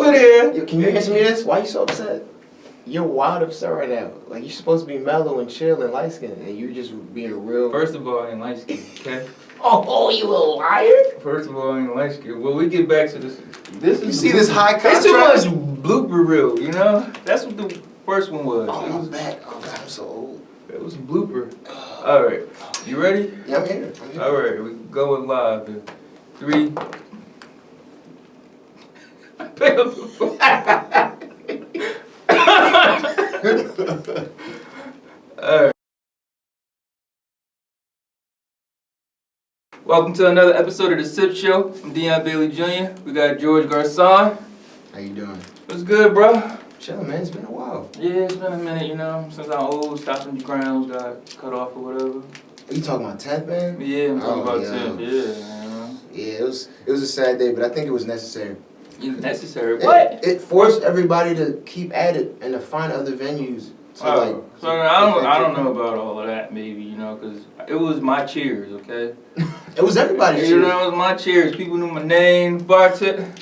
over there. Yo, can you answer me this? Why you so upset? You're wild upset right now. Like, you're supposed to be mellow and chill and light skinned, and you're just being real. First of all, I ain't light skinned, okay? Oh, you a liar? First of all, I ain't light skinned. Well, we get back to this. This You is see this high contrast? It's too much blooper reel, you know? That's what the first one was. Oh, It my was, back. Oh, God, I'm so old. it was a blooper. All right. You ready? Yeah, I'm here. All right. We going live. 3. Pick up the phone. All right. Welcome to another episode of The Sip Show. I'm Deion Bailey Jr. We got George Garcon. How you doing? What's good, bro? Chilling, man. It's been a while. Yeah, it's been a minute, you know, since our old stopping grounds got cut off or whatever. Are you talking about 10th, man? Yeah, I'm talking about yeah. 10th. Yeah, man. Yeah, it was a sad day, but I think it was necessary. It's necessary. What? It forced everybody to keep at it and to find other venues to So I don't know about all of that, maybe, you know, because it was my cheers, okay? It was everybody's. You know, it was my cheers. People knew my name, bartender,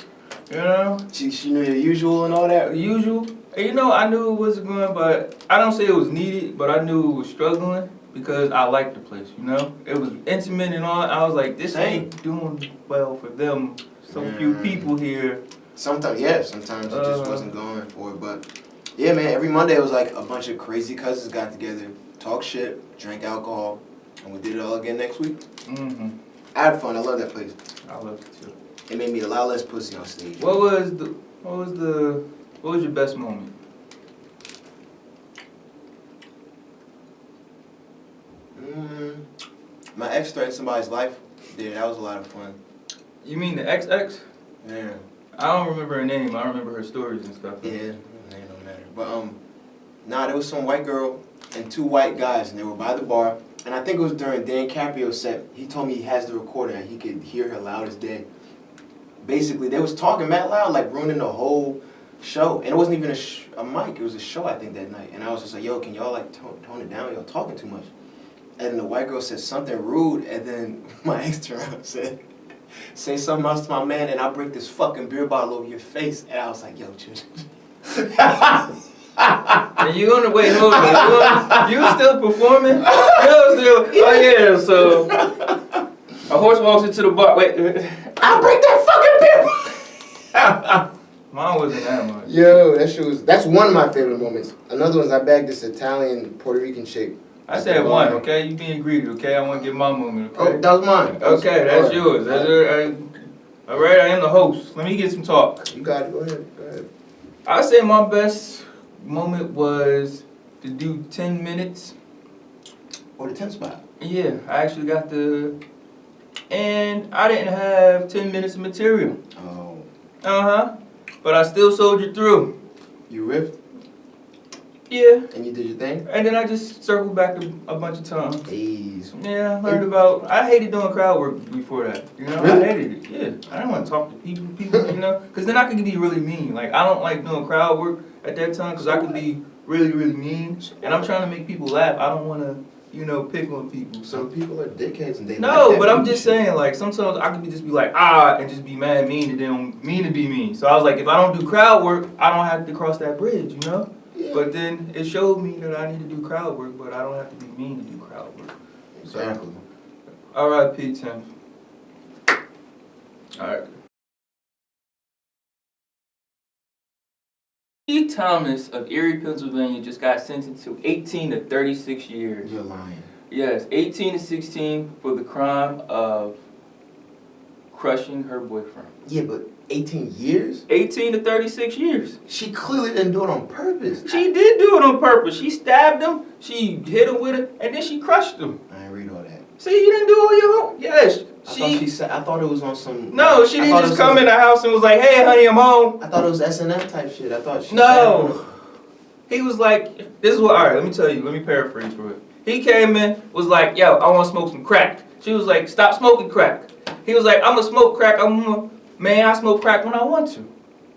you know? She knew your usual and all that. Usual. And you know, I knew it wasn't going, but I don't say it was needed, but I knew it was struggling because I liked the place, you know? It was intimate and all. I was like, this ain't doing well for them. So few people here. Sometimes it just wasn't going for it. But yeah, man, every Monday it was like a bunch of crazy cousins got together, talk shit, drank alcohol, and we did it all again next week. Mm-hmm. I had fun. I love that place. I loved it too. It made me a lot less pussy on stage. What was your best moment? My ex threatened somebody's life. Yeah, that was a lot of fun. You mean the XX? Yeah. I don't remember her name. I remember her stories and stuff. Yeah, it don't matter. But there was some white girl and 2 white guys, and they were by the bar. And I think it was during Dan Caprio's set. He told me he has the recorder and he could hear her loud as day. Basically, they was talking mad loud, like ruining the whole show. And it wasn't even a mic. It was a show, I think, that night. And I was just like, yo, can y'all like tone it down? Y'all talking too much. And then the white girl said something rude, and then my ex turned around and said, say something else to my man, and I'll break this fucking beer bottle over your face. And I was like, yo, chill. And you on the way home? You still performing? Oh yeah. So a horse walks into the bar. Wait, I'll break that fucking beer. Mine wasn't that much. Yo, that's one of my favorite moments. Another one is I bagged this Italian Puerto Rican chick. I said one, okay? You being greedy, okay? I want to get my moment, okay? Oh, that was mine. Okay, that's yours. That's all right, I am the host. Let me get some talk. You got it. Go ahead. I say my best moment was to do 10 minutes. Or the 10 spot. Yeah, I actually got and I didn't have 10 minutes of material. Oh. Uh-huh. But I still soldiered through. You riffed? Yeah. And you did your thing? And then I just circled back a bunch of times. Jeez. Yeah, I learned about, I hated doing crowd work before that, you know? Really? I hated it, yeah. I didn't want to talk to people, you know? Because then I could be really mean. Like, I don't like doing crowd work at that time because I could be really, really mean. And I'm trying to make people laugh. I don't want to, you know, pick on people. Some people are dickheads and they No, like that but I'm mean just shit. saying, like, sometimes I could just be like, and just be mad mean and then mean to be mean. So I was like, if I don't do crowd work, I don't have to cross that bridge, you know? Yeah. But then it showed me that I need to do crowd work, but I don't have to be mean to do crowd work. Exactly. R.I.P. Tim. Alright. Lee Thomas of Erie, Pennsylvania just got sentenced to 18 to 36 years. You're lying. Yes, 18 to 16 for the crime of crushing her boyfriend. Yeah, but 18 years? 18 to 36 years. She clearly didn't do it on purpose. She did do it on purpose. She stabbed him, she hit him with it, and then she crushed him. I didn't read all that. See, you didn't do all your homework. Yes, I thought it was on some... No, she didn't just come in the house and was like, hey, honey, I'm home. I thought it was S&M type shit. I thought she... No. He was like, this is what, all right, let me tell you, let me paraphrase for it. He came in, was like, yo, I want to smoke some crack. She was like, stop smoking crack. He was like, I'm going to smoke crack. Man, I smoke crack when I want to.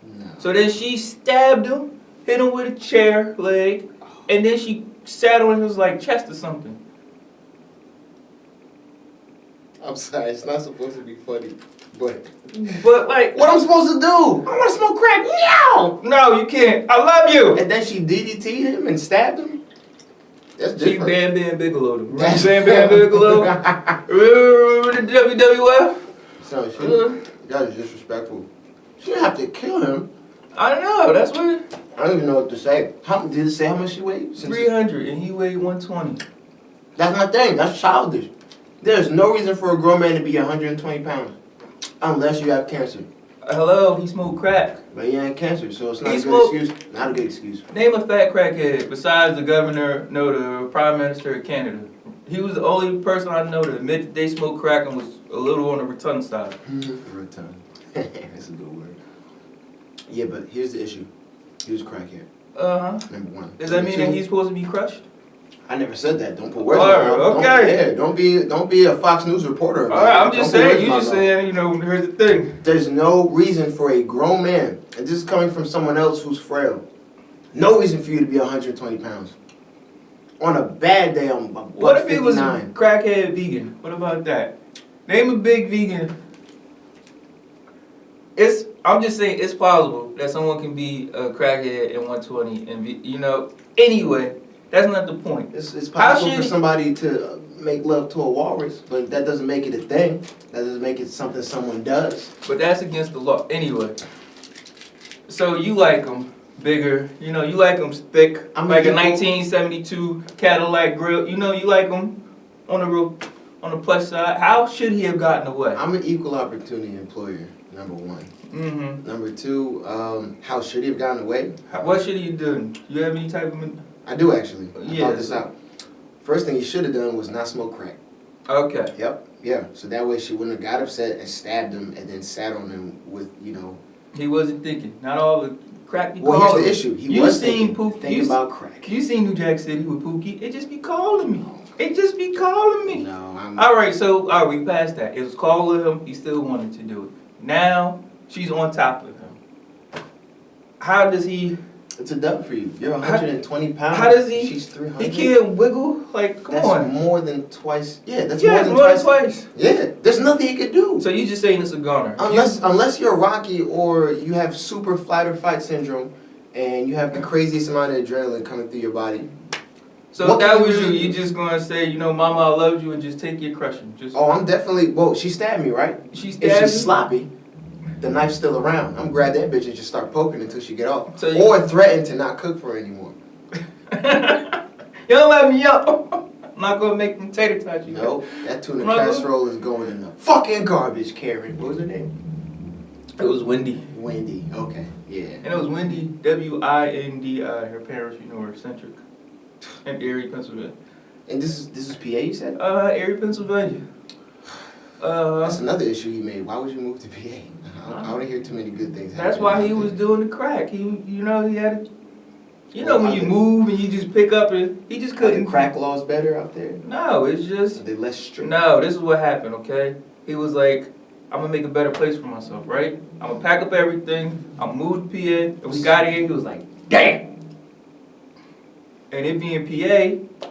No. So then she stabbed him, hit him with a chair leg, and then she sat on his like chest or something. I'm sorry, it's not supposed to be funny. But like, What I'm supposed to do? I want to smoke crack. no, you can't. I love you. And then she DDT'd him and stabbed him. That's She different. Bam Bam Bigelow. Remember Bam Bam Bigelow? Remember the WWF? So that is disrespectful. She didn't have to kill him. I don't know. That's what. I don't even know what to say. Did it say how much she weighed? 300 and he weighed 120. That's my thing. That's childish. There's no reason for a grown man to be 120 pounds. Unless you have cancer. Hello, he smoked crack. But he had cancer, so it's not He a smoked- good excuse. Not a good excuse. Name a fat crackhead besides the governor, no, the prime minister of Canada. He was the only person I know to admit that they smoked crack and was a little on the rotund side. Return. That's a good word. Yeah, but here's the issue. He was a crackhead. Number one. Does that mean that he's supposed to be crushed? I never said that. Don't put words in Alright, my mouth. okay. Don't be a Fox News reporter. about Alright, it. I'm just Don't put words saying, in you my just mouth. saying, you know, here's the thing. There's no reason for a grown man, and this is coming from someone else who's frail. No reason for you to be 120 pounds. On a bad day, I'm about What if he was a 59. crackhead vegan? What about that? Name a big vegan. I'm just saying it's possible that someone can be a crackhead and 120 and be, you know, anyway, that's not the point. It's How possible for should- somebody to make love to a walrus, but that doesn't make it a thing. That doesn't make it something someone does. But that's against the law. Anyway. So you like them bigger, you know, you like them thick, I'm like a equal- 1972 Cadillac grill. You know, you like them on the plus side. How should he have gotten away? I'm an equal opportunity employer, number one. Mm-hmm. Number two, how should he have gotten away? What should he have done? You have any type of... I do actually. I Yeah. thought this out. First thing he should have done was not smoke crack. Okay. Yep. Yeah. So that way she wouldn't have got upset and stabbed him and then sat on him with, you know. He wasn't thinking. Not all the crack be Well, calling. here's the issue. He You was seen thinking about crack. You seen New Jack City with Pookie? It just be calling me. It just be calling me. No, All right, we passed that. It was calling him. He still wanted to do it. Now she's on top of him. How does he? It's a dub for you. You're 120 pounds. How does he? She's 300. He can't wiggle. Like, come That's on. more than twice. Yeah, that's Yeah, more it's than more twice. than twice. Yeah, there's nothing he could do. So you just saying it's a goner? Unless you're Rocky or you have super flight or fight syndrome and you have the craziest amount of adrenaline coming through your body. So What if that can you was really you do? just gonna say, you know, Mama, I love you, and just take your crushing. Just Oh, I'm definitely. Well, she stabbed me, right? she If stabbed she's you? sloppy, the knife's still around. I'm gonna grab that bitch and just start poking until she get off. So you- Or threaten to not cook for her anymore. You don't let me up. I'm not gonna make them tater tots. You No, that tuna Mother- casserole is going in the fucking garbage, Karen. What was her name? It was Wendy. Wendy. Okay, yeah. And it was Wendy, Windi. Her parents, you know, were eccentric. In Erie, Pennsylvania. And this is PA, you said? Erie, Pennsylvania. That's another issue he made. Why would you move to PA? I don't hear too many good things. That's happening why out he was there. doing the crack. You know, he had to, you know, Well, when you move and you just pick up and he just Are couldn't. the crack laws better out there? No, it's Are just, they less strict? no, this is what happened, okay? He was like, I'm gonna make a better place for myself, right? I'm gonna pack up everything, I'm gonna move to PA, and we got here, he was like, damn! And it being PA,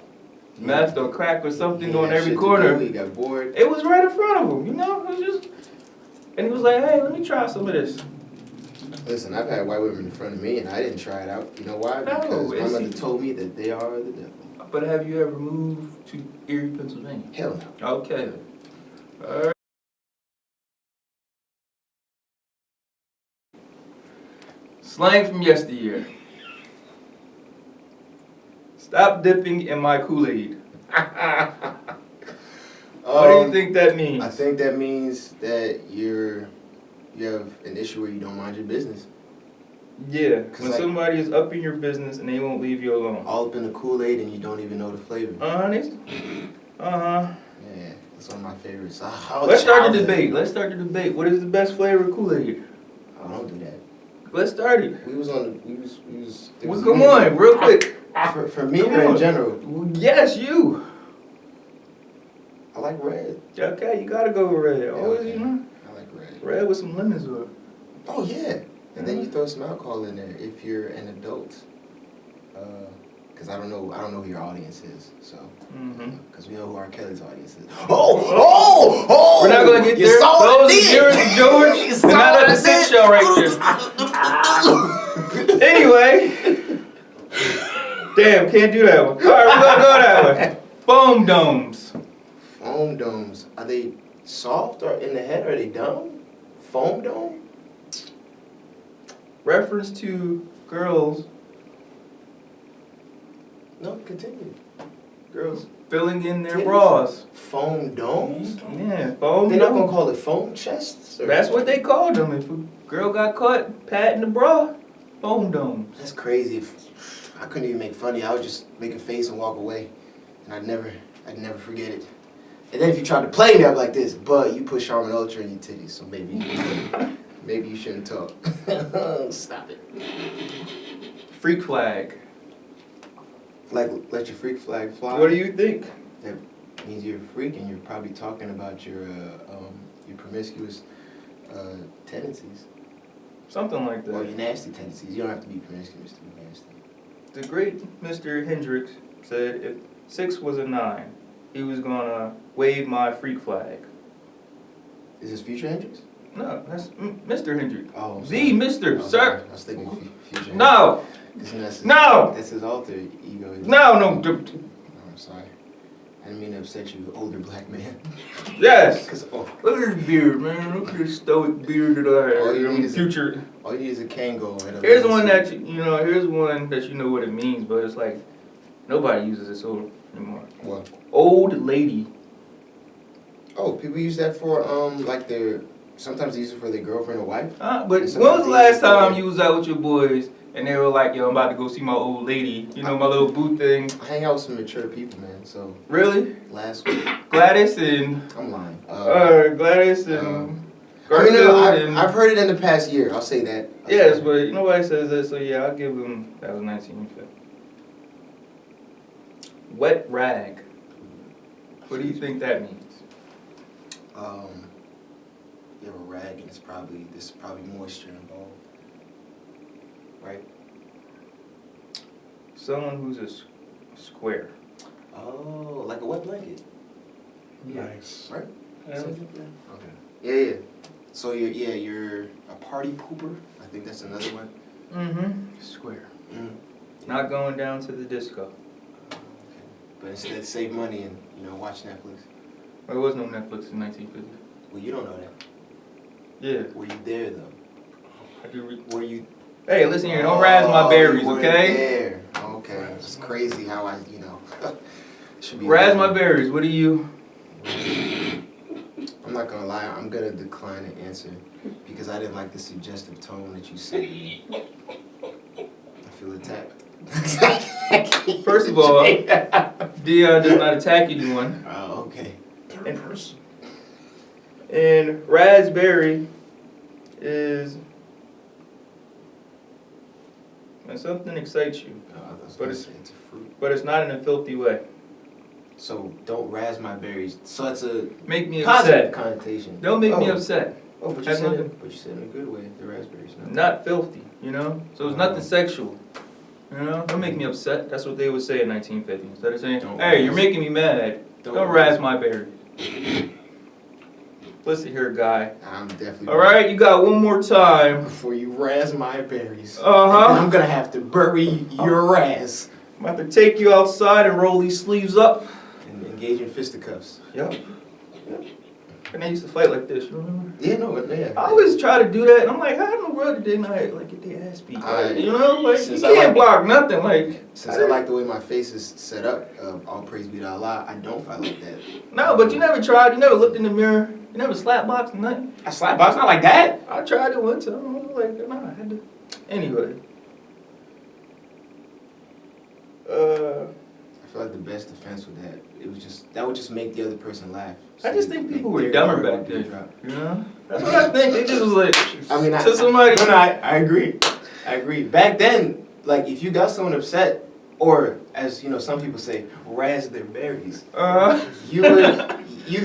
meth or crack or something on every corner, He got bored. it was right in front of him, you know? It was just, and he was like, hey, let me try some of this. Listen, I've had white women in front of me and I didn't try it out. You know why? No, Because my it's- mother told me that they are the devil. But have you ever moved to Erie, Pennsylvania? Hell no. Okay. Alright. Slang from yesteryear. Stop dipping in my Kool-Aid. What do you think that means? I think that means that you have an issue where you don't mind your business. Yeah, 'Cause when like- somebody is up in your business and they won't leave you alone. All up in the Kool-Aid and you don't even know the flavor. Honest? Uh-huh. Yeah, that's one of my favorites. Let's start the debate. Let's start the debate. What is the best flavor of Kool-Aid? I don't do that. Let's start it. We was on the, we was, there Well, was come a- on, real quick. For me Come or in on. general, Well, yes, you. I like red. Okay, you gotta go with red. Yeah, Always, okay. you know. I like red. Red with some lemons or. Oh yeah, and then you throw some alcohol in there if you're an adult. Because I don't know who your audience is. So, because we know who R. Kelly's audience is. We're not gonna get You there. saw what Those I are yours and George. And now that's a shit show right there. Anyway. Damn, can't do that one. All right, we're gonna go that way. Foam domes. Foam domes. Are they soft or in the head? Are they dumb? Foam dome? Reference to girls. No, continue. Girls filling in their Titties. bras. Foam domes? Yeah, foam They're not gonna domes. call it foam chests? Or- That's what they called them. If a girl got caught patting the bra, foam domes. That's crazy. If I couldn't even make funny. I would just make a face and walk away, and I'd never forget it. And then if you tried to play me up like this, but you put Charmin Ultra in your titties, so maybe you shouldn't talk. Stop it. Freak flag. Like let your freak flag fly. What do you think? That means you're a freak, and you're probably talking about your promiscuous tendencies. Something like Or that. your nasty tendencies. You don't have to be promiscuous to be nasty. The great Mr. Hendrix said if 6 was a 9, he was gonna wave my freak flag. Is this Future Hendrix? No, that's Mr. Hendrix. Oh, I'm The sorry. Mr. Oh, Sir. I was thinking Future No, Hendrix. no, That's his alter ego. no. Oh, I'm sorry. I didn't mean to upset you, older black man. Yes. 'Cause, Look at his beard, man. Look at this stoic beard that I All you have. need is a- Future. all you need is a Kango. And a Here's leather one suit. that here's one that you know what it means, but it's like nobody uses this old anymore. What? Old lady. Oh, people use that for like sometimes they use it for their girlfriend or wife. But when And was sometimes the they last use it for- time you was out with your boys and they were like, yo, I'm about to go see my old lady, my little boo thing? I hang out with some mature people, man. So Really? last week, Gladys and I'm lying. Gladys and I mean, Garfield and I've heard it in the past year. I'll say that. yes, but nobody says that, so yeah, I'll give them that was 1950. Wet rag. What do you think that means? You have a rag and there's probably moisture involved, right? Someone who's a square. Oh, like a wet blanket. Nice. Right? Yeah. Something like that? Okay. Yeah. So you're a party pooper. I think that's another one. Mm-hmm. Square. Mm. Not going down to the disco. Okay. But instead save money and watch Netflix. There was no Netflix in 1950. Well, you don't know that. Yeah, Were you there though? I do. Were you? Hey, listen here, don't razz my berries, you weren't okay? There. Okay. It's crazy how I should be. Razz my berries. What do you? I'm not gonna lie. I'm gonna decline an answer because I didn't like the suggestive tone that you said. I feel attacked. First of all, Dion does not attack anyone. Oh, okay. Third person. And raspberry is when something excites you, But it's a fruit. but it's not in a filthy way. So don't razz my berries. So it's a Make me positive upset. connotation. Don't make me Oh. upset. Oh, but you Has said nothing- it. But you said it in a good way. The raspberries. No. Not filthy, So it's nothing sexual. Don't make me upset. That's what they would say in 1950. Instead of saying, Don't hey, you're razz- making me mad. Don't razz my berries. Listen here, guy. I'm definitely. All right, you got one more time. Before you razz my berries. Uh-huh. I'm gonna have to bury your razz I'm about to take you outside and roll these sleeves up. and engage in fisticuffs. Yep. And they used to fight like this, you remember? Yeah, no, yeah. I always try to do that, and I'm like, how in the world did they not get their ass beat? I- You since you I can't like- block nothing. Like, Since I like the way my face is set up, all praise be to Allah, I don't fight like that. no, but you never tried. You never looked in the mirror. You never slap boxed nothing. I slap box not like that. I tried it one time. I was like, nah, I had to. Anyway. I feel like the best defense with that would just make the other person laugh. I just think people were their dumber guard back would be then. dropped. That's what I think. They just was like, I mean, to somebody. I agree. I agree. Back then, like if you got someone upset, or as some people say, razz their berries, you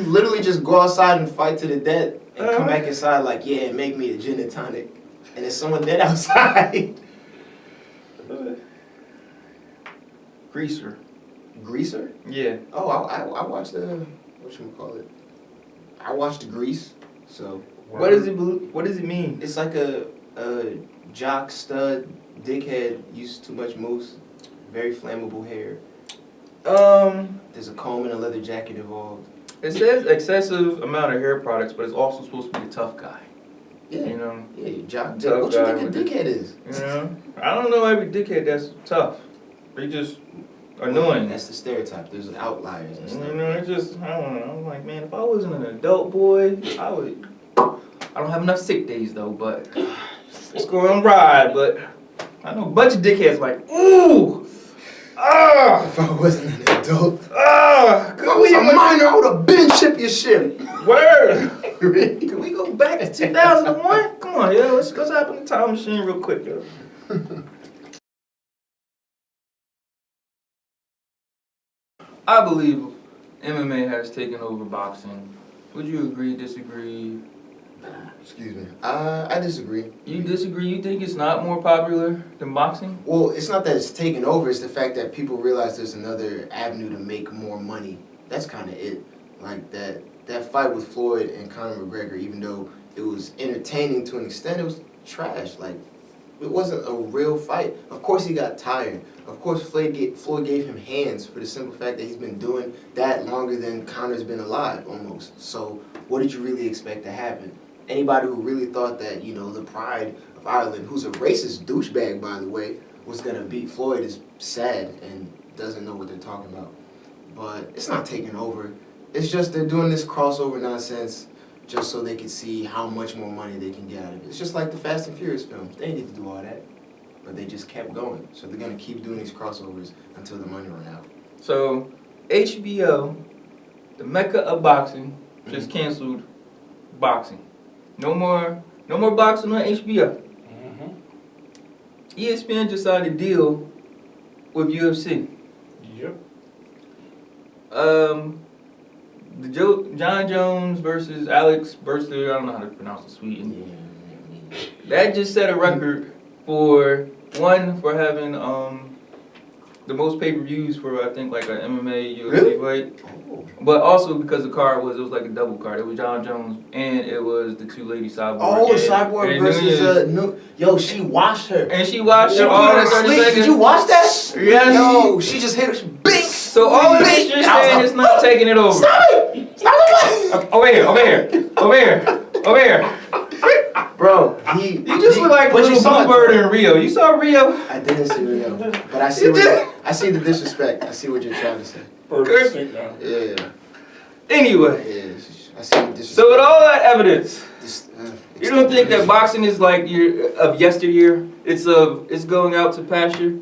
literally just go outside and fight to the death and come back inside like, yeah, make me a gin and tonic, and there's someone dead outside. Greaser. Greaser? Yeah. Oh, I watched the whatchamacallit? I watched Grease. So What does it mean? it's like a jock stud dickhead used too much mousse, very flammable hair. There's a comb and a leather jacket involved. It says excessive amount of hair products, but it's also supposed to be a tough guy. Yeah. You know. Yeah, jock. Tough What you guy think a with dickhead is? You know. I don't know every dickhead that's tough. They just annoying. That's the stereotype. There's outliers and stuff. You know, it's just, I don't know. I'm like, man, if I wasn't an adult boy, I would. I don't have enough sick days though, but it's going to ride. But I know a bunch of dickheads like, ooh, If I wasn't an adult, if if I was a minor, I would have been chip your shit. Word. Really? Can we go back to 2001? Come on, yo, let's hop in the time machine real quick, yo. I believe MMA has taken over boxing. Would you agree, disagree? Excuse me. I disagree. You disagree? You think it's not more popular than boxing? Well, it's not that it's taken over. It's the fact that people realize there's another avenue to make more money. That's kind of it. Like that fight with Floyd and Conor McGregor, even though it was entertaining to an extent, it was trash. Like, it wasn't a real fight. Of course he got tired. Of course Floyd gave him hands for the simple fact that he's been doing that longer than Conor's been alive, almost. So what did you really expect to happen? Anybody who really thought that, you know, the pride of Ireland, who's a racist douchebag, by the way, was going to beat Floyd is sad and doesn't know what they're talking about. But it's not taking over. It's just they're doing this crossover nonsense just so they can see how much more money they can get out of it. It's just like the Fast and Furious films. They didn't need to do all that. But they just kept going. So they're going to keep doing these crossovers until the money run out. So, HBO, the mecca of boxing, just canceled boxing. No more boxing on HBO. ESPN just signed a deal with UFC. Yep. The John Jones versus Alex Burster, I don't know how to pronounce it, Sweden. That just set a record for having the most pay-per-views for, I think, like an MMA UFC fight. Oh. But also because the card was like a double card. It was John Jones and it was the two lady Cyborg. Oh, Cyborg versus yo, she washed her. And she watched She her put all her in to 30 sleep. seconds. Did you watch that? Yes. Yo, she just hit her. Bink. So all of this you're saying is not taking it over. Stop it! Stop it! Over here. Bro, You just look like but you little saw Bluebird in Rio. You saw Rio? I didn't see Rio, but I see I see the disrespect. I see what you're trying to say. Perfect signal. Yeah, Anyway, yeah. I see the disrespect. so with all that evidence, This, you don't think that boxing is like of yesteryear? It's going out to pasture?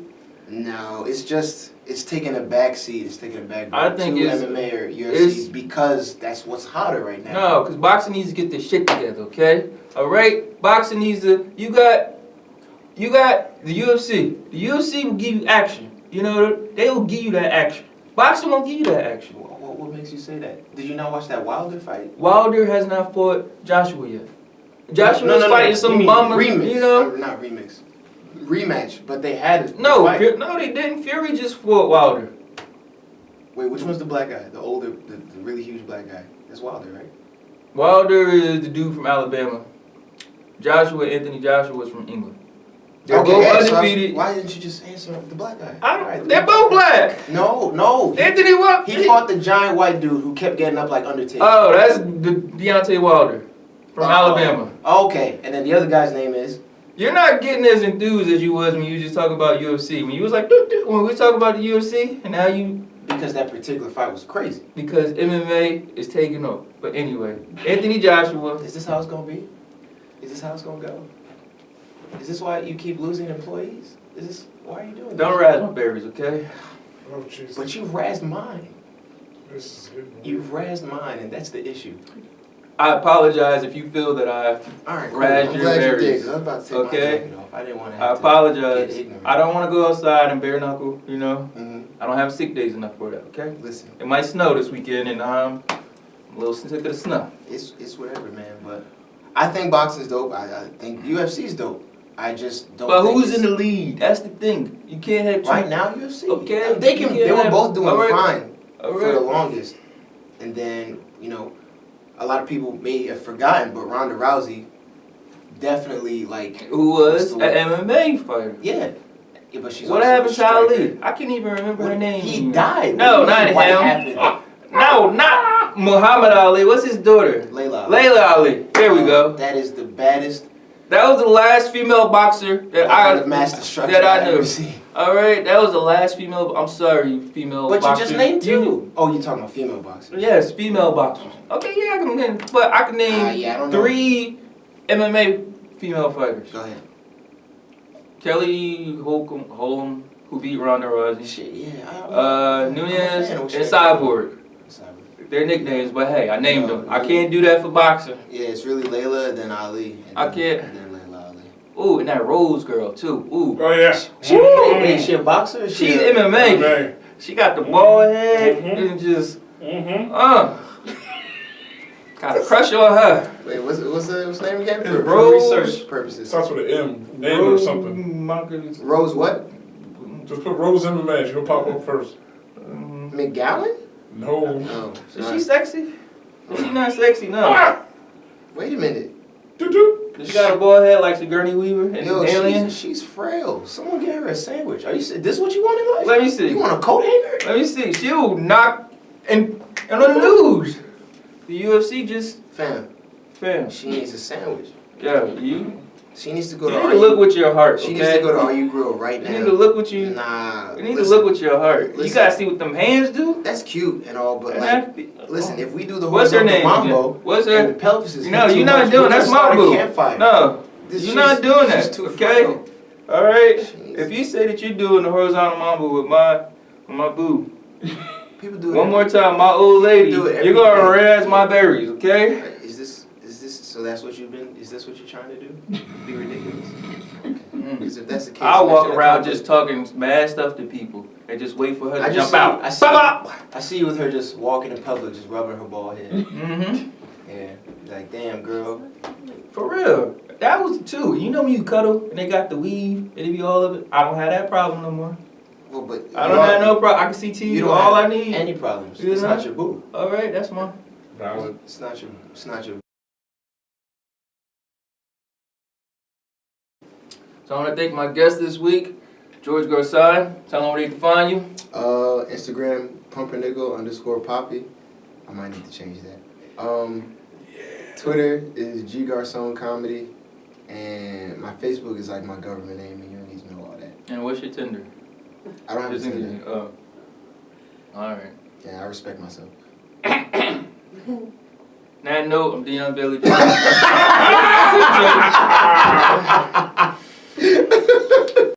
No, it's taking a back seat. It's taking a back I think to it's- MMA or it's- UFC because that's what's hotter right now. No, because boxing needs to get this shit together, okay? All right, boxing needs to. You got the UFC. The UFC will give you action. You know, they will give you that action. Boxing won't give you that action. What makes you say that? Did you not watch that Wilder fight? Wilder has not fought Joshua yet. Joshua's No, fighting some You mean bum, remix. you know. Not remix. Rematch, but they had it. No, fight. no, they didn't. Fury just fought Wilder. Wait, which one's the black guy? The older, the really huge black guy. That's Wilder, right? Wilder is the dude from Alabama. Anthony Joshua is from England. They're both yeah, so undefeated. why didn't you just answer the black guy? Right, They're both black. No. Anthony what? He fought the giant white dude who kept getting up like Undertaker. Oh, that's Deontay Wilder from Alabama. Okay, and then the other guy's name is? You're not getting as enthused as you was when you was just talking about UFC. When you was like, doo, doo, when we talk about the UFC, and now you... Because that particular fight was crazy. Because MMA is taking over. But anyway, Anthony Joshua... Is this how it's going to be? Is this how it's going to go? Is this why you keep losing employees? Why are you doing this? Don't razz my berries, okay? Oh, Jesus. But you've razzed mine. This is good. You've razzed mine, and that's the issue. I apologize if you feel that I All right, cool. razz I'm your glad you did, berries. 'cause I was about to take Okay. my jacket off. I didn't want to I have apologize. get ignorant. I don't want to go outside and bare knuckle, you know? Mhm. I don't have sick days enough for that, okay? Listen, It might snow this weekend, and I'm a little sick of the snow. it's whatever, man. But I think boxing's dope. I think UFC's dope. I just don't. But think who's in it's- the lead? That's the thing. You can't have two. right now? UFC. Okay, They you can. can't They were have- both doing alright. fine All for the right. longest, and then a lot of people may have forgotten, but Ronda Rousey definitely Who was What's the an MMA fighter? yeah, but she's What also a happened to Ali? striker. I can't even remember her name. He died. No, What do you not mean, what him. happened? No, not Muhammad Ali. What's his daughter? Layla. Layla Ali. There we go. That is the baddest That was the last female boxer that of mass destruction that I I've knew. ever seen. All right, that was the last female. I'm sorry, female. But you boxer. just named two. Oh, you're talking about female boxers. Yes, female boxers. Okay, yeah, I can name, but I can name Yeah, I don't know. 3 MMA female fighters. Go ahead. Kelly Holcomb, who beat Ronda Rousey. Shit, yeah. Nunez I'm a fan of and what you Cyborg. Cyborg. Their nicknames, but hey, I named No, them. I can't do that for boxing. Yeah, it's really Layla, then Ali. And I then, can't- And then Layla Ali. Ooh, and that Rose girl too. Ooh, Oh, yeah. She a boxer? Or she's a- MMA. Okay. She got the bald head Mhm. and just Mm-hmm. got a crush on her. Wait, what's the name again? It's For Rose. research purposes. Starts with an M. Name or something. Rose what? Just put Rose MMA. She'll pop up first. McGowan? No. No. Is she sexy? She's not sexy, no. Wait a minute. Doo-doo. She got a bald head like Sigourney Weaver and Yo, Alien. she's frail. Someone get her a sandwich. Are you? This what you want in life? Let me see. You want a coat hanger? Let me see. She'll knock and on the news. The UFC just Fam, fam. she needs a sandwich. Yeah, you. She needs to You go to need to look with your heart. She Okay? needs to go to Are You Grill right You now. need to look with you. Nah. You need listen, to look with your heart. You listen. gotta see what them hands do. That's cute and all, but And like, that- listen, if we do the What's her horizontal name? mambo, again? What's and the her? pelvis is No, too you're not much, doing. we're That's gonna start my a boo. campfire. No, This- you're not doing she's that. too Okay. frail. All right. Jeez. If you say that you're doing the horizontal mambo with my boo, People do it. one more time, my old lady, Do it every you're gonna day. razz my berries, okay? Is this so? That's what you've been. Is this what you're trying to do? Be ridiculous. Because if that's the case, I'll walk mission around accomplished. just talking mad stuff to people and just wait for her to I just jump see- out. I see- Bop, bop. I see you with her just walking in public, just rubbing her bald head. Mm-hmm. Yeah, like damn girl. For real. That was too. You know when you cuddle and they got the weave and it be all of it? I don't have that problem no more. Well, but I don't have no problem. I can see TV. You don't all have I need. any problems. You It's know? not your boo. All right, that's mine. Valid. It's not your. It's not your. So I want to thank my guest this week, George Garcon. Tell them where they can find you. Instagram pumpernickel_poppy. I might need to change that. Twitter is G Garcon Comedy, and my Facebook is like my government name, and you don't need to know all that. And what's your Tinder? I don't have a Just Tinder. Oh. All right. Yeah, I respect myself. Now, note, I'm Deion Bailey.